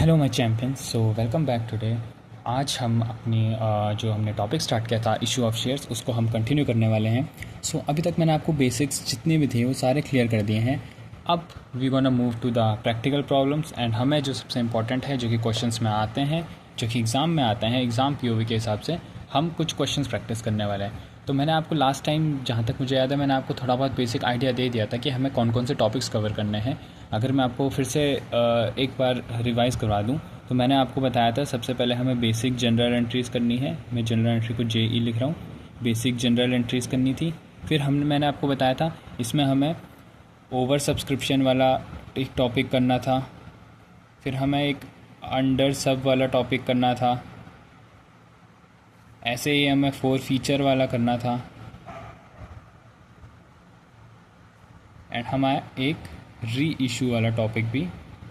Hello my champions. So welcome back today. आज हम अपनी जो हमने टॉपिक स्टार्ट किया था इशू ऑफ शेयर्स, उसको हम कंटिन्यू करने वाले हैं। सो अभी तक मैंने आपको बेसिक्स जितने भी थे वो सारे क्लियर कर दिए हैं। अब we gonna move to the practical problems and हमें जो सबसे इंपॉर्टेंट है, जो कि क्वेश्चंस में आते हैं, जो कि एग्ज़ाम में आते हैं, एग्ज़ाम पीओवी के हिसाब से हम कुछ क्वेश्चंस प्रैक्टिस करने वाले हैं। तो मैंने आपको लास्ट टाइम, जहाँ तक मुझे याद है, मैंने आपको थोड़ा बहुत बेसिक आइडिया दे दिया था कि हमें कौन कौन से टॉपिक्स कवर करने हैं। अगर मैं आपको फिर से एक बार रिवाइज़ करवा दूं, तो मैंने आपको बताया था सबसे पहले हमें बेसिक जनरल एंट्रीज़ करनी है। मैं जनरल एंट्री को JE लिख रहा हूँ। बेसिक जनरल एंट्रीज़ करनी थी। फिर मैंने आपको बताया था इसमें हमें ओवर सब्सक्रिप्शन वाला एक टॉपिक करना था। फिर हमें एक अंडर सब वाला टॉपिक करना था। ऐसे ही हमें 4 फीचर वाला करना था। एंड हमें एक री इशू वाला टॉपिक भी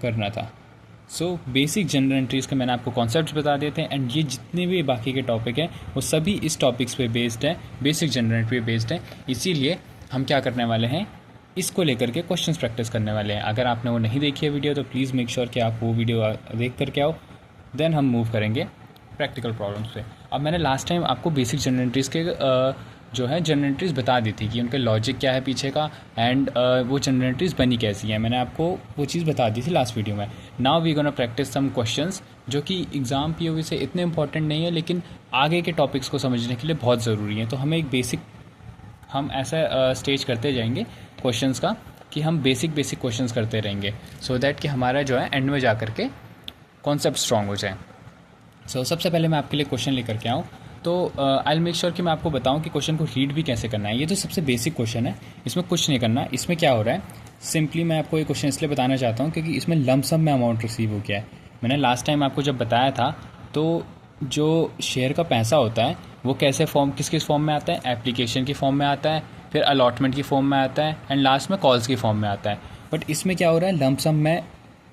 करना था। सो बेसिक जनरल एंट्रीज़ के मैंने आपको कॉन्सेप्ट्स बता दिए थे। एंड ये जितने भी बाकी के टॉपिक हैं वो सभी इस टॉपिक्स पे बेस्ड है, बेसिक जनरल एंट्री पे बेस्ड है। इसीलिए हम क्या करने वाले हैं, इसको लेकर के क्वेश्चंस प्रैक्टिस करने वाले हैं। अगर आपने वो नहीं देखी है वीडियो, तो प्लीज़ मेक श्योर कि आप वो वीडियो देख करके आओ। देन हम मूव करेंगे प्रैक्टिकल प्रॉब्लम्स पे। अब मैंने लास्ट टाइम आपको बेसिक जनरल एंट्रीज़ के जो है जनरल एंट्रीज़ बता दी थी कि उनके लॉजिक क्या है पीछे का, एंड वो जनरल एंट्रीज़ बनी कैसी है। मैंने आपको वो चीज़ बता दी थी लास्ट वीडियो में। Now we gonna practice some questions जो कि एग्ज़ाम पीओवी से इतने इंपॉर्टेंट नहीं है, लेकिन आगे के टॉपिक्स को समझने के लिए बहुत ज़रूरी है। तो हमें एक बेसिक, हम ऐसा स्टेज करते जाएंगे क्वेश्चंस का कि हम बेसिक क्वेश्चंस करते रहेंगे, सो दैट कि हमारा जो है एंड में जा कर के कॉन्सेप्ट स्ट्रॉन्ग हो जाए। सबसे पहले मैं आपके लिए क्वेश्चन लेकर के आऊँ, तो आई मेक श्योर कि मैं आपको बताऊं कि क्वेश्चन को रीड भी कैसे करना है। ये तो सबसे बेसिक क्वेश्चन है, इसमें कुछ नहीं करना। इसमें क्या हो रहा है, सिंपली मैं आपको ये क्वेश्चन इसलिए बताना चाहता हूँ क्योंकि इसमें लमसम में अमाउंट रिसीव हो गया है। मैंने लास्ट टाइम आपको जब बताया था, तो जो शेयर का पैसा होता है वो कैसे फॉर्म, किस फॉर्म में आता है, एप्लीकेशन की फॉर्म में आता है, फिर अलॉटमेंट की फॉर्म में आता है, एंड लास्ट में कॉल्स की फॉर्म में आता है। बट इसमें क्या हो रहा है, लमसम में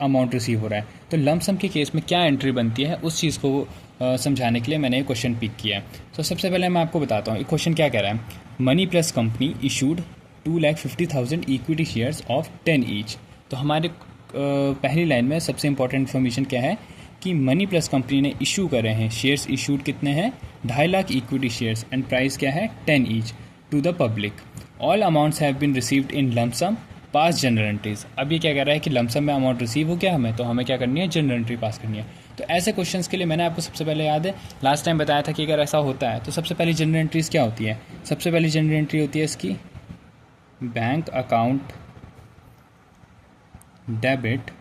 अमाउंट रिसीव हो रहा है। तो लमसम के केस में क्या एंट्री बनती है, उस चीज़ को समझाने के लिए मैंने ये क्वेश्चन पिक किया है। तो सबसे पहले मैं आपको बताता हूँ ये क्वेश्चन क्या कह रहा है। Money plus company issued 2,50,000 equity shares of 10 each. तो हमारे पहली लाइन में सबसे इंपॉर्टेंट इन्फॉर्मेशन क्या है कि मनी प्लस कंपनी ने इशू करे हैं शेयर्स। इशूड कितने हैं, 2.5 lakh equity shares, and price क्या है 10 each to the public. All amounts have been received in lump sum pass journal entries. अब ये क्या कह रहा है कि लमसम में अमाउंट रिसीव हो गया हमें, तो हमें क्या करनी है, जनरल एंट्री पास करनी है। तो ऐसे क्वेश्चंस के लिए मैंने आपको सबसे पहले, याद है लास्ट टाइम बताया था कि अगर ऐसा होता है तो सबसे पहली जनरल एंट्रीज क्या होती है। सबसे पहली जनरल एंट्री होती है इसकी bank account debit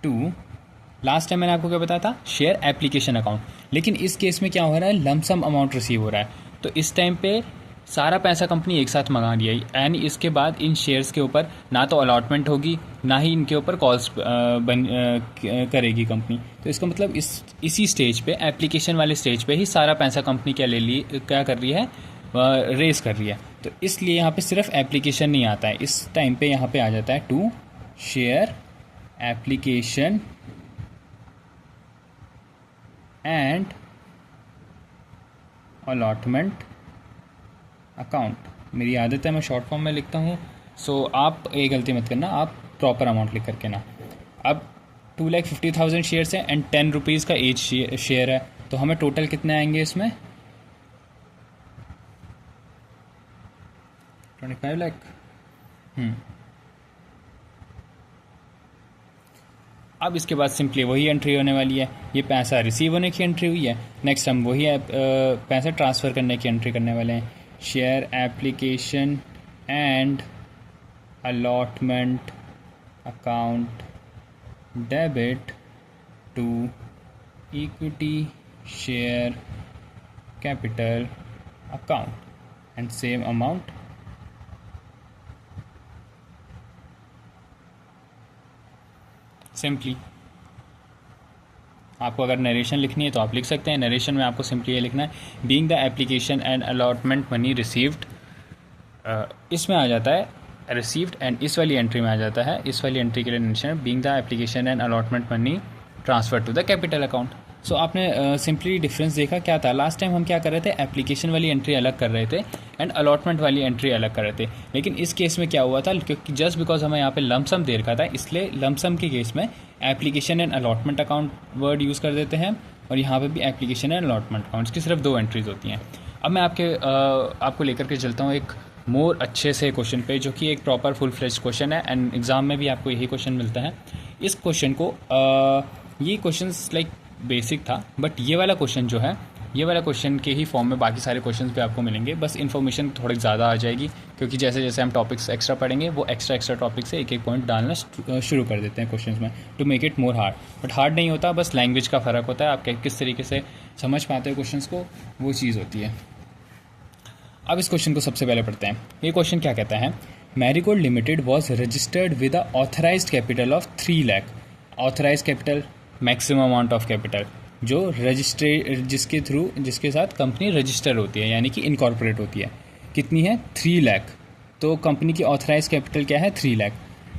to, last time मैंने आपको क्या बताया था, शेयर एप्लीकेशन अकाउंट। लेकिन इस केस में क्या हो रहा है, लमसम अमाउंट रिसीव हो रहा है। तो इस टाइम पे सारा पैसा कंपनी एक साथ मंगा लिया, यानी इसके बाद इन शेयर्स के ऊपर ना तो अलॉटमेंट होगी, ना ही इनके ऊपर कॉल्स करेगी कंपनी। तो इसका मतलब इसी स्टेज पे, एप्लीकेशन वाले स्टेज पे ही सारा पैसा कंपनी क्या कर रही है, रेस कर रही है। तो इसलिए यहाँ पे सिर्फ एप्लीकेशन नहीं आता है, इस टाइम पे यहाँ पे आ जाता है to share application and allotment account. मेरी आदत है मैं शॉर्ट फॉर्म में लिखता हूँ, सो आप ये गलती मत करना, आप प्रॉपर अमाउंट लिख करके ना। अब 2,50,000 शेयर्स हैं एंड 10 रुपीज़ का एच शेयर है, तो हमें टोटल कितने आएंगे इसमें, 25 लाख। अब इसके बाद सिंपली वही एंट्री होने वाली है, ये पैसा रिसीव होने की एंट्री हुई है। नेक्स्ट हम वही पैसा ट्रांसफ़र करने की एंट्री करने वाले हैं, share application and allotment account debit to equity share capital account and same amount. Simply आपको अगर नरेशन लिखनी है तो आप लिख सकते हैं। नरेशन में आपको सिंपली ये लिखना है, being the application and allotment money received, इसमें आ जाता है रिसीव्ड, एंड इस वाली एंट्री में आ जाता है, इस वाली एंट्री के लिए narration, being the application and allotment money transfer to the capital account. So आपने सिंपली डिफरेंस देखा क्या था। लास्ट टाइम हम क्या कर रहे थे, एप्लीकेशन वाली एंट्री अलग कर रहे थे एंड अलॉटमेंट वाली एंट्री अलग कर रहे थे। लेकिन इस केस में क्या हुआ था, क्योंकि जस्ट बिकॉज हमें यहाँ पे लमसम दे रखा था, इसलिए लमसम के केस में application and allotment account word use कर देते हैं, और यहाँ पे भी एप्लीकेशन एंड अलॉटमेंट अकाउंट्स की सिर्फ 2 एंट्रीज होती हैं। अब मैं आपको लेकर के चलता हूँ एक मोर अच्छे से क्वेश्चन पे, जो कि एक प्रॉपर फुल फ्लेज क्वेश्चन है एंड एग्ज़ाम में भी आपको यही क्वेश्चन मिलता है। इस क्वेश्चन को ये क्वेश्चन लाइक बेसिक था, बट ये वाला क्वेश्चन जो है, ये वाला क्वेश्चन के ही फॉर्म में बाकी सारे क्वेश्चंस भी आपको मिलेंगे, बस इन्फॉर्मेशन थोड़ी ज़्यादा आ जाएगी, क्योंकि जैसे जैसे हम टॉपिक्स एक्स्ट्रा पढ़ेंगे वो एक्स्ट्रा टॉपिक से एक एक पॉइंट डालना शुरू कर देते हैं क्वेश्चंस में, to make it more hard. But hard नहीं होता, बस लैंग्वेज का फ़र्क होता है, आप किस तरीके से समझ पाते हो क्वेश्चंस को, वो चीज़ होती है। अब इस क्वेश्चन को सबसे पहले पढ़ते हैं। ये क्वेश्चन क्या कहता है, Marigold limited was registered with a authorised capital of 3 lakh. Authorise capital, maximum amount of capital, जो जिसके साथ कंपनी रजिस्टर होती है, यानी कि इनकॉर्पोरेट होती है, कितनी है, 3 लाख। तो कंपनी की ऑथराइज कैपिटल क्या है, 3 lakh,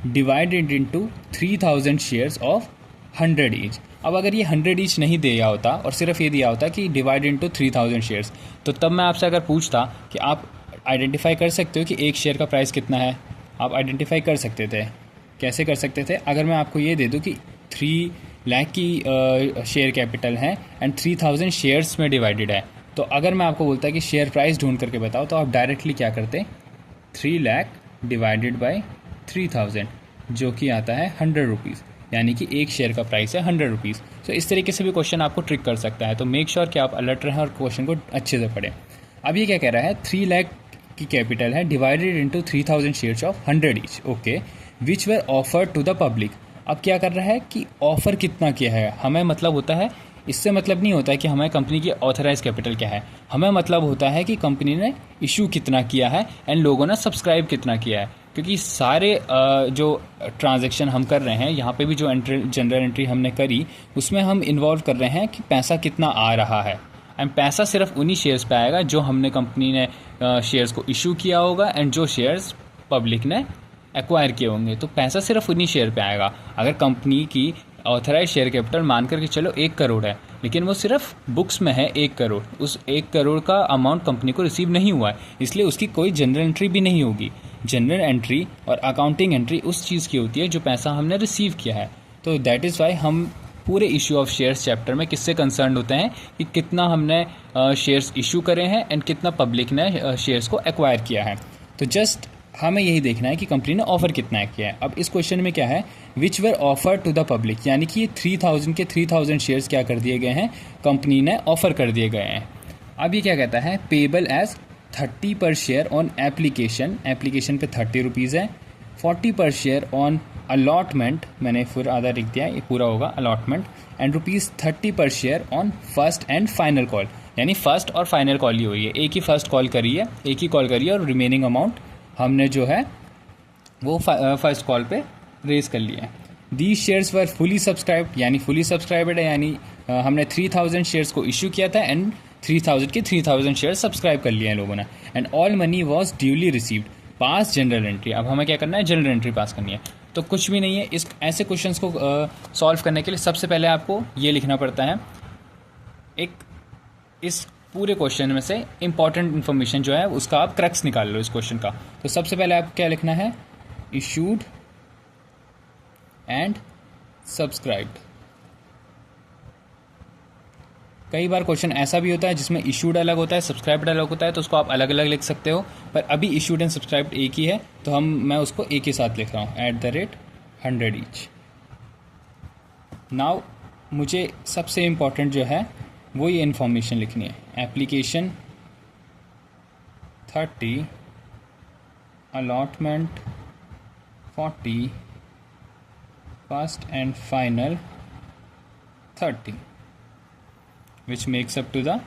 divided into 3000 shares of 100 each. अब अगर ये 100 ईच नहीं दिया होता और सिर्फ ये दिया होता कि डिवाइड इनटू 3000 शेयर्स, तो तब मैं आपसे अगर पूछता कि आप आइडेंटिफाई कर सकते हो कि एक शेयर का प्राइस कितना है, आप आइडेंटिफाई कर सकते थे। कैसे कर सकते थे, अगर मैं आपको ये दे दूं कि 3 लाख की शेयर कैपिटल है एंड 3000 शेयर्स में डिवाइडेड है, तो अगर मैं आपको बोलता कि शेयर प्राइस ढूंढ करके बताओ, तो आप डायरेक्टली क्या करते, 3 लाख डिवाइडेड बाई 3000, जो कि आता है 100 रुपीज़, यानी कि एक शेयर का प्राइस है 100 रुपीज़। तो इस तरीके से भी क्वेश्चन आपको ट्रिक कर सकता है, तो मेक श्योर कि आप अलर्ट रहें और क्वेश्चन को अच्छे से पढ़ें। अब ये क्या कह रहा है, 3 लाख की कैपिटल है, divided into 3000 shares of 100 each, okay, which were offered to the public. अब क्या कर रहा है कि ऑफ़र कितना किया है, हमें मतलब होता है, इससे मतलब नहीं होता है कि हमें कंपनी की ऑथराइज कैपिटल क्या है, हमें मतलब होता है कि कंपनी ने इशू कितना किया है एंड लोगों ने सब्सक्राइब कितना किया है। क्योंकि सारे जो ट्रांजैक्शन हम कर रहे हैं, यहाँ पे भी जो जनरल एंट्री हमने करी, उसमें हम इन्वॉल्व कर रहे हैं कि पैसा कितना आ रहा है, एंड पैसा सिर्फ उन्हीं शेयर्स पे आएगा जो हमने कंपनी ने शेयर्स को इशू किया होगा एंड जो शेयर्स पब्लिक ने एक्वायर किए होंगे, तो पैसा सिर्फ उन्हीं शेयर पे आएगा। अगर कंपनी की ऑथराइज शेयर कैपिटल मान करके चलो 1 करोड़ है, लेकिन वो सिर्फ बुक्स में है 1 करोड़, उस 1 करोड़ का अमाउंट कंपनी को रिसीव नहीं हुआ है, इसलिए उसकी कोई जनरल एंट्री भी नहीं होगी। जनरल एंट्री और अकाउंटिंग एंट्री उस चीज़ की होती है जो पैसा हमने रिसीव किया है। तो दैट इज़ वाई हम पूरे इशू ऑफ शेयर्स चैप्टर में किससे कंसर्न होते हैं कि कितना हमने शेयर्स इशू करे हैं एंड कितना पब्लिक ने शेयर्स को एक्वायर किया है। तो जस्ट हमें यही देखना है कि कंपनी ने ऑफर कितना किया है। अब इस क्वेश्चन में क्या है, विच वर ऑफर टू द पब्लिक, यानी कि ये 3000 के 3000 शेयर्स क्या कर दिए गए हैं, कंपनी ने ऑफर कर दिए गए हैं। अब ये क्या कहता है, पेबल एज 30 पर शेयर ऑन एप्लीकेशन, एप्लीकेशन पे 30 रुपीज़ है, 40 पर शेयर ऑन अलॉटमेंट, मैंने फिर आधा लिख दिया, ये पूरा होगा अलॉटमेंट, एंड ₹30 पर share on first and final call, यानी फर्स्ट और फाइनल कॉल ही हुई है, एक ही फर्स्ट कॉल करी है, एक ही कॉल करी है, और रिमेनिंग अमाउंट हमने जो है वो फर्स्ट कॉल पे रेज कर लिया है। These shares were fully subscribed, यानी फुली सब्सक्राइब्ड है, यानी हमने 3000 शेयर्स को इशू किया था एंड 3000 के 3000 शेयर सब्सक्राइब कर लिए हैं लोगों ने, and all money was duly received, pass general entry. अब हमें क्या करना है, जनरल एंट्री पास करनी है। तो कुछ भी नहीं है, इस ऐसे क्वेश्चंस को सॉल्व करने के लिए सबसे पहले आपको ये लिखना पड़ता है, एक इस पूरे क्वेश्चन में से इंपॉर्टेंट इन्फॉर्मेशन जो है उसका आप क्रक्स निकाल लो इस क्वेश्चन का। तो सबसे पहले आपको क्या लिखना है, इशूड एंड सब्सक्राइब्ड। कई बार क्वेश्चन ऐसा भी होता है जिसमें इशूड अलग होता है, सब्सक्राइब्ड अलग होता है, तो उसको आप अलग अलग लिख सकते हो, पर अभी इशूड एंड सब्सक्राइब्ड एक ही है, तो मैं उसको एक ही साथ लिख रहा हूँ, @100 ईच। नाउ मुझे सबसे इम्पॉर्टेंट जो है वो ये इन्फॉर्मेशन लिखनी है, application 30, allotment 40, first and final 30, which makes up to the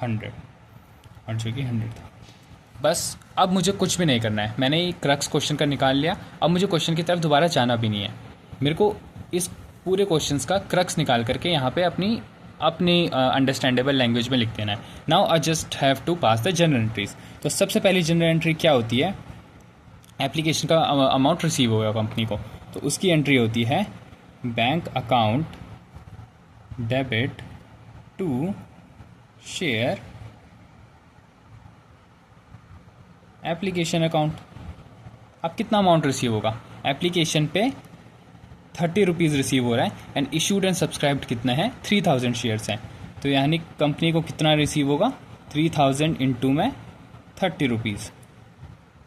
100, और जो कि 100 था। बस अब मुझे कुछ भी नहीं करना है, मैंने ये क्रक्स क्वेश्चन का निकाल लिया, अब मुझे क्वेश्चन की तरफ दोबारा जाना भी नहीं है, मेरे को इस पूरे क्वेश्चंस का क्रक्स निकाल करके यहाँ पे अपनी अंडरस्टैंडेबल लैंग्वेज में लिख देना है। Now I just have to pass the journal entries. तो सबसे पहली जनरल एंट्री क्या होती है, एप्लीकेशन का अमाउंट रिसीव होगा कंपनी को, तो उसकी एंट्री होती है bank account debit to share application account. अब कितना अमाउंट रिसीव होगा? एप्लीकेशन पे 30 रुपीज़ रिसीव हो रहा है एंड इशूड एंड सब्सक्राइब्ड कितना है? 3000 शेयर्स हैं। तो यानी कंपनी को कितना रिसीव होगा? 3000 इंटू में 30 रुपीज़।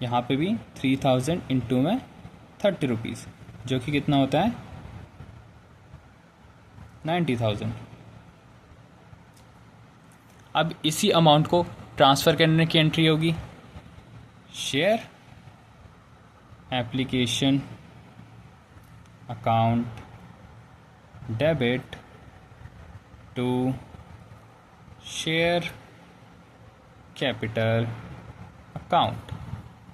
यहाँ पे भी 3000 इंटू में 30 रुपीज़, जो कि कितना होता है? 90,000। अब इसी अमाउंट को ट्रांसफ़र करने की एंट्री होगी share application account debit to share capital account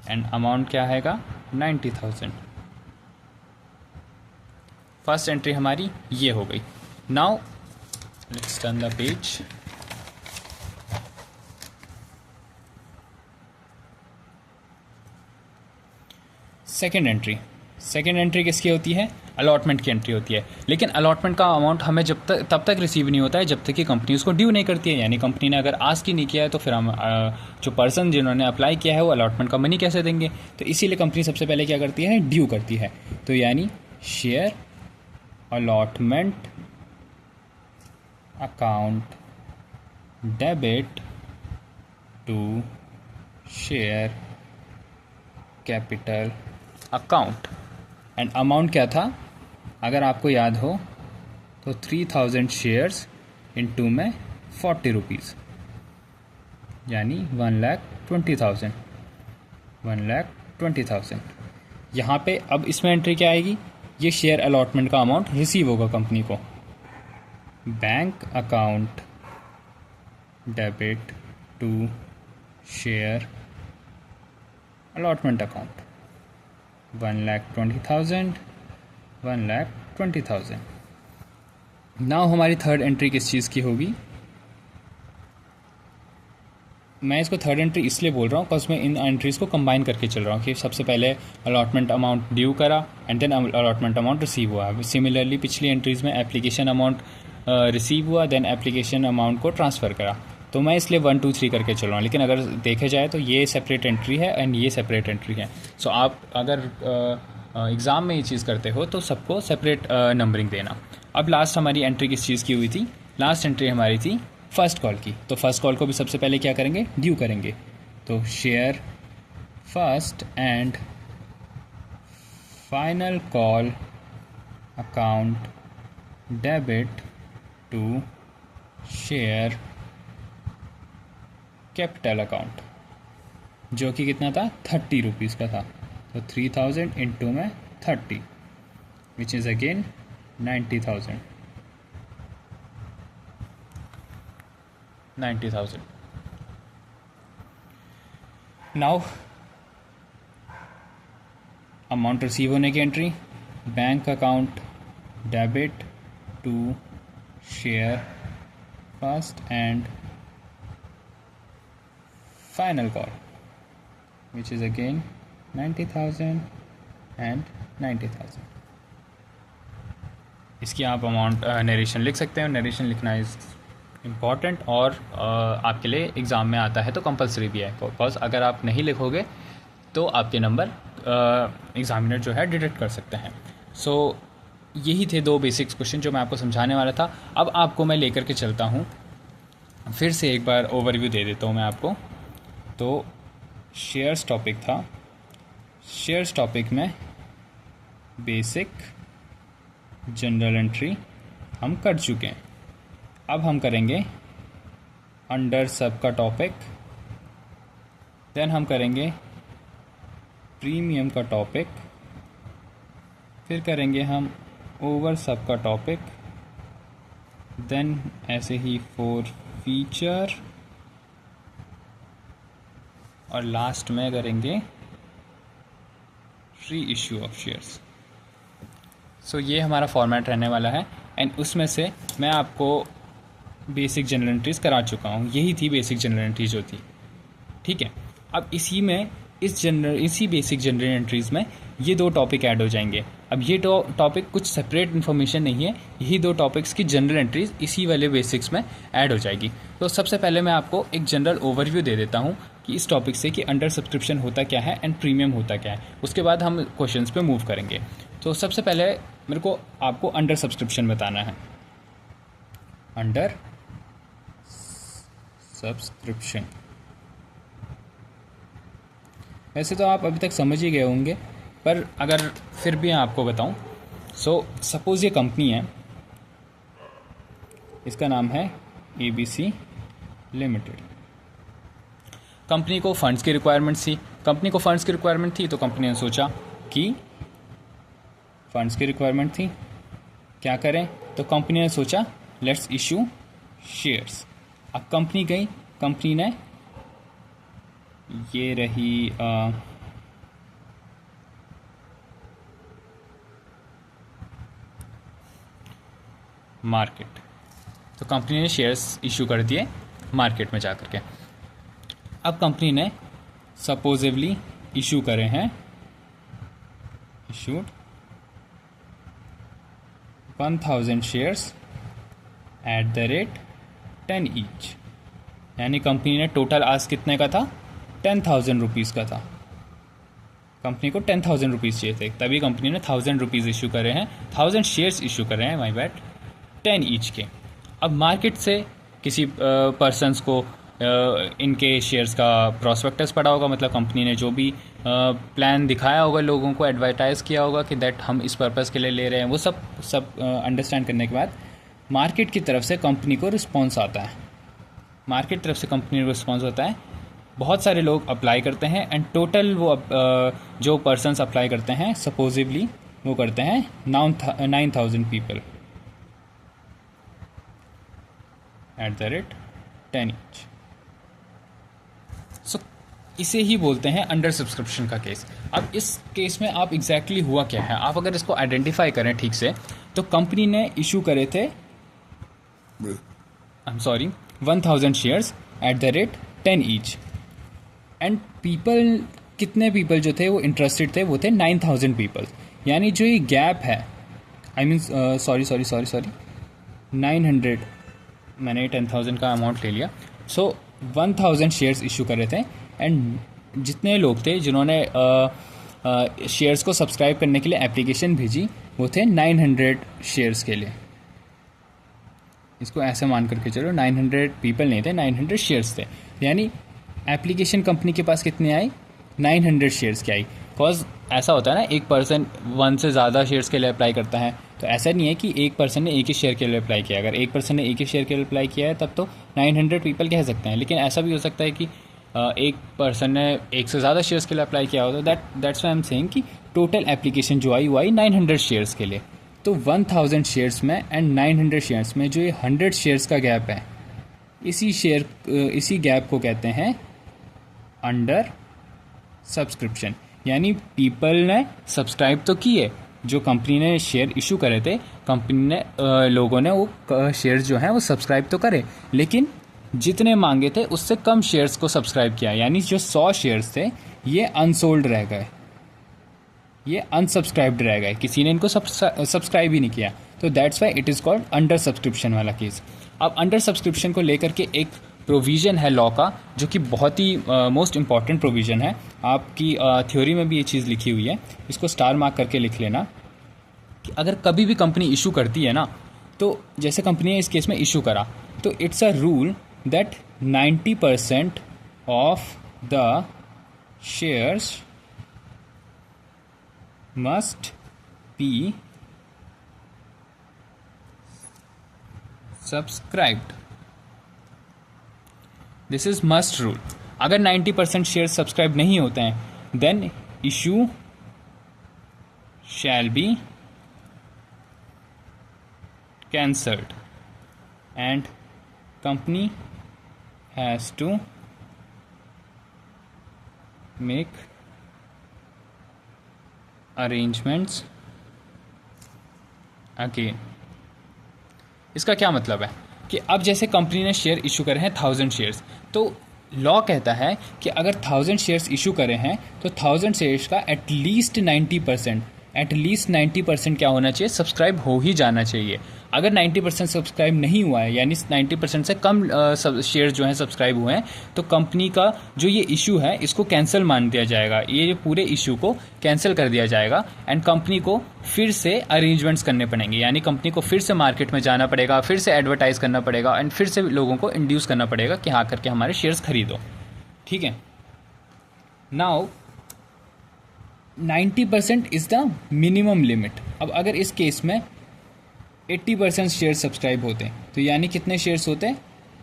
and amount क्या आएगा? 90,000। फर्स्ट एंट्री हमारी ये हो गई। Now let's turn the page. Second entry किसकी होती है? अलॉटमेंट की एंट्री होती है। लेकिन अलॉटमेंट का अमाउंट हमें तब तक रिसीव नहीं होता है जब तक कि कंपनी उसको ड्यू नहीं करती है। यानी कंपनी ने अगर आस्क ही नहीं किया है तो फिर हम जो पर्सन जिन्होंने अप्लाई किया है वो अलॉटमेंट का मनी कैसे देंगे? तो इसीलिए कंपनी सबसे पहले क्या करती है? ड्यू करती है। तो यानी share allotment account debit to share capital account and amount क्या था? अगर आपको याद हो तो 3000 शेयर्स इंटू में 40 रुपीज़, यानी 1,20,000। 1,20,000। यहाँ पे अब इसमें एंट्री क्या आएगी? ये शेयर अलॉटमेंट का अमाउंट रिसीव होगा कंपनी को। Bank account debit to share allotment account 1,20,000। 1,20,000। Now हमारी थर्ड एंट्री किस चीज़ की होगी? मैं इसको थर्ड एंट्री इसलिए बोल रहा हूँ बिकॉज मैं इन एंट्रीज़ को कंबाइन करके चल रहा हूँ कि सबसे पहले अलॉटमेंट अमाउंट ड्यू करा and then allotment amount receive हुआ। सिमिलरली पिछली एंट्रीज़ में एप्लीकेशन अमाउंट रिसीव हुआ, देन एप्लीकेशन अमाउंट को ट्रांसफ़र करा। तो मैं इसलिए 1 2 3 करके चल रहा हूँ। लेकिन अगर देखे जाए तो ये सेपरेट एंट्री है एंड ये सेपरेट एंट्री है। सो आप अगर एग्ज़ाम में ये चीज़ करते हो तो सबको सेपरेट नंबरिंग देना। अब लास्ट हमारी एंट्री किस चीज़ की हुई थी? लास्ट एंट्री हमारी थी फर्स्ट कॉल की। तो फर्स्ट कॉल को भी सबसे पहले क्या करेंगे? ड्यू करेंगे। तो share first and final call account debit to share capital account, जो कि कितना था? 30 रुपीज़ का था। तो 3000 इंटू में 30 which is again 90,000। 90,000। Now amount receive होने की entry bank account debit to share first and final call which is again 90,000 and 90,000। इसकी आप अमाउंट नरेशन लिख सकते हैं। नरेशन लिखना इज़ इम्पॉर्टेंट और आपके लिए एग्ज़ाम में आता है तो कंपलसरी भी है, बिकॉज अगर आप नहीं लिखोगे तो आपके नंबर एग्ज़ामिनर जो है डिडक्ट कर सकते हैं। सो यही थे 2 बेसिक्स क्वेश्चन जो मैं आपको समझाने वाला था। अब आपको मैं लेकर के चलता हूँ, फिर से एक बार ओवरव्यू दे देता हूँ मैं आपको। तो शेयर्स टॉपिक था। शेयर्स टॉपिक में बेसिक जनरल एंट्री हम कर चुके हैं। अब हम करेंगे अंडर सब का टॉपिक, देन हम करेंगे प्रीमियम का टॉपिक, फिर करेंगे हम ओवर सब का टॉपिक, देन ऐसे ही फॉर फीचर और लास्ट में करेंगे री इशू ऑफ शेयर्स। सो ये हमारा फॉर्मेट रहने वाला है एंड उसमें से मैं आपको बेसिक जनरल एंट्रीज़ करा चुका हूँ। यही थी बेसिक जनरल एंट्रीज जो थी, ठीक है। अब इसी में इसी बेसिक जनरल एंट्रीज़ में ये 2 टॉपिक ऐड हो जाएंगे। अब ये टॉपिक कुछ सेपरेट इन्फॉर्मेशन नहीं है, यही 2 टॉपिक्स की जनरल एंट्रीज इसी वाले बेसिक्स में ऐड हो जाएगी। तो सबसे पहले मैं आपको एक जनरल ओवरव्यू दे देता हूँ कि इस टॉपिक से कि अंडर सब्सक्रिप्शन होता क्या है एंड प्रीमियम होता क्या है। उसके बाद हम क्वेश्चंस पे मूव करेंगे। तो सबसे पहले मेरे को आपको अंडर सब्सक्रिप्शन बताना है। अंडर सब्सक्रिप्शन, वैसे तो आप अभी तक समझ ही गए होंगे, पर अगर फिर भी मैं आपको बताऊं, सपोज़ ये कंपनी है, इसका नाम है ABC लिमिटेड। कंपनी को फंड्स की रिक्वायरमेंट थी, तो कंपनी ने सोचा कि फंड्स की रिक्वायरमेंट थी, क्या करें, तो कंपनी ने सोचा लेट्स इशू शेयर्स। अब कंपनी गई, कंपनी ने ये रही मार्केट, तो कंपनी ने शेयर्स इशू कर दिए मार्केट में जाकर के। अब कंपनी ने सपोजिवली इशू करे हैं, issued 1000 shares at the rate 10 each, यानी कंपनी ने टोटल आज कितने का था, 10,000 रुपीज़ का था। कंपनी को 10,000 रुपीज़ चाहिए थे, तभी कंपनी ने 1000 रुपीज़ इशू करे हैं, 1000 शेयर्स इशू करे हैं, माई बैड, 10 ईच के। अब मार्केट से किसी पर्सनस को इनके शेयर्स का प्रॉस्पेक्टस पड़ा होगा, मतलब कंपनी ने जो भी प्लान दिखाया होगा, लोगों को एडवर्टाइज़ किया होगा कि दैट हम इस पर्पज़ के लिए ले रहे हैं, वो सब अंडरस्टैंड करने के बाद मार्केट की तरफ से कंपनी को रिस्पॉन्स आता है। मार्केट तरफ से कंपनी को रिस्पॉन्स होता है, बहुत सारे लोग अप्लाई करते हैं एंड टोटल वो जो पर्सनस अप्लाई करते हैं सपोजिवली वो करते हैं 9,000 people at the rate 10 each. So इसे ही बोलते हैं अंडर सब्सक्रिप्शन का केस। अब इस केस में आप एग्जैक्टली हुआ क्या है, आप अगर इसको आइडेंटिफाई करें ठीक से, तो कंपनी ने इशू करे थे 1000 shares at the rate 10 each and people, कितने पीपल जो थे वो इंटरेस्टेड थे, वो थे 9,000 पीपल। यानी जो ये गैप है, आई मीन सॉरी 900, मैंने 10,000 का अमाउंट ले लिया। 1000 शेयर्स इशू करे थे एंड जितने लोग थे जिन्होंने शेयर्स को सब्सक्राइब करने के लिए एप्लीकेशन भेजी, वो थे 900 शेयर्स के लिए। इसको ऐसे मान करके चलो, 900 पीपल नहीं थे, 900 शेयर्स थे। यानी एप्लीकेशन कंपनी के पास कितने आई, 900 शेयर्स की आई। बिकॉज ऐसा होता है ना, एक पर्सन 1 से ज़्यादा शेयर्स के लिए अप्लाई करता है, तो ऐसा नहीं है कि एक पर्सन ने एक ही शेयर के लिए अप्लाई किया। अगर एक पर्सन ने एक ही शेयर के लिए अप्लाई किया है तब तो 900 पीपल कह सकते हैं, लेकिन ऐसा भी हो सकता है कि एक पर्सन ने एक से ज़्यादा शेयर्स के लिए अप्लाई किया हो, तो that's why I am saying कि टोटल एप्लीकेशन जो आई वो आई 900 शेयर्स के लिए। तो 1000 शेयर्स में एंड 900 शेयर्स में जो ये 100 शेयर्स का गैप है, इसी गैप को कहते हैं अंडर सब्सक्रिप्शन। यानी पीपल ने सब्सक्राइब तो किए, जो कंपनी ने शेयर इशू करे थे, कंपनी ने लोगों ने वो शेयर्स जो हैं वो सब्सक्राइब तो करे, लेकिन जितने मांगे थे उससे कम शेयर्स को सब्सक्राइब किया। यानी जो 100 शेयर्स थे ये अनसोल्ड रह गए, ये अनसब्सक्राइब्ड रह गए, किसी ने इनको सब्सक्राइब ही नहीं किया। तो that's why it is called under subscription वाला केस। अब अंडर सब्सक्रिप्शन को लेकर के एक प्रोविज़न है लॉ का, जो कि बहुत ही मोस्ट इम्पॉर्टेंट प्रोविज़न है। आपकी थ्योरी में भी ये चीज़ लिखी हुई है, इसको स्टार मार्क करके लिख लेना कि अगर कभी भी कंपनी इशू करती है ना, तो जैसे कंपनी ने इस केस में इशू करा, तो it's a rule that 90% of the shares must be subscribed. This is must rule. अगर 90% शेयर सब्सक्राइब नहीं होते हैं, then issue shall be cancelled and company has to make arrangements again. इसका क्या मतलब है कि अब जैसे कंपनी ने शेयर इशू करे हैं 1000 शेयर्स, तो लॉ कहता है कि अगर 1000 शेयर्स इशू करे हैं तो 1000 शेयर्स का एटलीस्ट 90% एटलीस्ट 90% क्या होना चाहिए, सब्सक्राइब हो ही जाना चाहिए। अगर 90% सब्सक्राइब नहीं हुआ है, यानी 90% से कम शेयर जो हैं सब्सक्राइब हुए हैं, तो कंपनी का जो ये इशू है इसको कैंसिल मान दिया जाएगा, ये पूरे इशू को कैंसिल कर दिया जाएगा। एंड कंपनी को फिर से अरेंजमेंट्स करने पड़ेंगे, यानी कंपनी को फिर से मार्केट में जाना पड़ेगा, फिर से एडवर्टाइज करना पड़ेगा एंड फिर से लोगों को इंड्यूस करना पड़ेगा कि हाँ करके हमारे शेयर्स खरीदो। ठीक है, now 90% is the minimum limit. अब अगर इस केस में 80% शेयर सब्सक्राइब होते हैं तो यानी कितने शेयर्स होते हैं,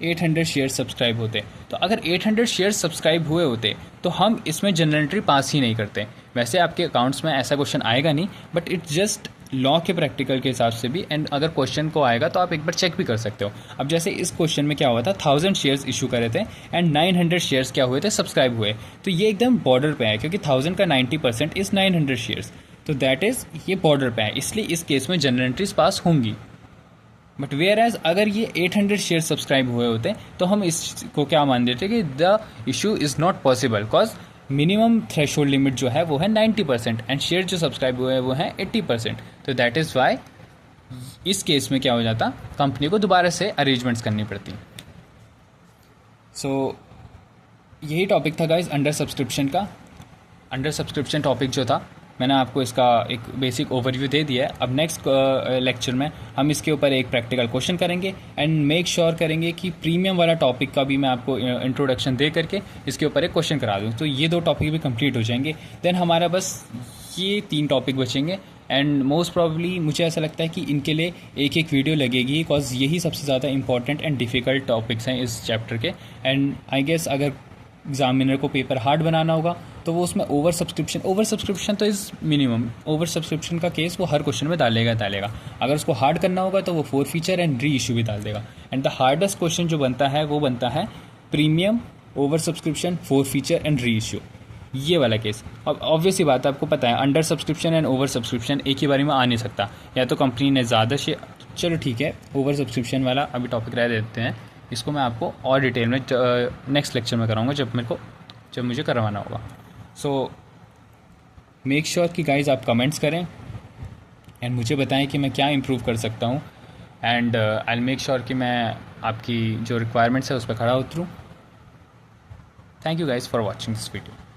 800 शेयर सब्सक्राइब होते। तो अगर 800 शेयर सब्सक्राइब हुए होते तो हम इसमें जनरल एंट्री पास ही नहीं करते। वैसे आपके अकाउंट्स में ऐसा क्वेश्चन आएगा नहीं, बट इट्स जस्ट लॉ के प्रैक्टिकल के हिसाब से भी, एंड अगर क्वेश्चन को आएगा तो आप एक बार चेक भी कर सकते हो। अब जैसे इस क्वेश्चन में क्या हुआ था, 1000 शेयर्स इशू करे थे एंड 900 शेयर्स क्या हुए थे, सब्सक्राइब हुए। तो ये एकदम बॉर्डर पे है, क्योंकि 1000 का 90% इज़ 900 शेयर्स, तो दैट इज़ ये बॉर्डर पे है, इसलिए इस केस में जनरल एंट्रीज पास होंगी। बट वेयर एज अगर ये 800 शेयर सब्सक्राइब हुए होते तो हम इसको क्या मान देते कि the issue is not possible, because minimum threshold limit जो है वो है 90% एंड शेयर जो सब्सक्राइब हुए हैं वो है 80%। तो दैट इज़ वाई इस केस में क्या हो जाता, कंपनी को दोबारा से अरेंजमेंट्स करनी पड़ती। सो यही टॉपिक था गाइज अंडर सब्सक्रिप्शन का। अंडर सब्सक्रिप्शन टॉपिक जो था मैंने आपको इसका एक बेसिक ओवरव्यू दे दिया है। अब नेक्स्ट लेक्चर में हम इसके ऊपर एक प्रैक्टिकल क्वेश्चन करेंगे एंड मेक श्योर करेंगे कि प्रीमियम वाला टॉपिक का भी मैं आपको इंट्रोडक्शन दे करके इसके ऊपर एक क्वेश्चन करा दूँ। तो ये 2 टॉपिक भी कंप्लीट हो जाएंगे, देन हमारा बस ये 3 टॉपिक बचेंगे। एंड मोस्ट प्रॉब्ली मुझे ऐसा लगता है कि इनके लिए एक एक वीडियो लगेगी, बिकॉज यही सबसे ज़्यादा इंपॉर्टेंट एंड डिफ़िकल्ट टॉपिक्स हैं इस चैप्टर के। एंड आई गेस अगर एग्जामिनर को पेपर हार्ड बनाना होगा तो वो उसमें ओवर सब्सक्रिप्शन तो इज़ मिनिमम, ओवर सब्सक्रिप्शन का केस वो हर क्वेश्चन में डालेगा। अगर उसको हार्ड करना होगा तो वो 4 फीचर एंड री इशू भी डाल देगा। एंड द हार्डेस्ट क्वेश्चन जो बनता है वो बनता है premium, over subscription, 4 feature and re issue, ये वाला केस। अब ऑब्वियस ही बात है, आपको पता है under subscription and over subscription एक ही बारी में आ नहीं सकता, या तो कंपनी ने ज़्यादा शेयर, चलो ठीक है ओवर सब्सक्रिप्शन वाला अभी टॉपिक रह देते हैं, इसको मैं आपको और डिटेल में नेक्स्ट लेक्चर में कराऊंगा जब मुझे करवाना होगा। सो मेक श्योर कि गाइज आप कमेंट्स करें एंड मुझे बताएं कि मैं क्या इम्प्रूव कर सकता हूँ, and I will make sure कि मैं आपकी जो रिक्वायरमेंट्स है उस पर खड़ा उतरूँ। Thank you guys for watching this video.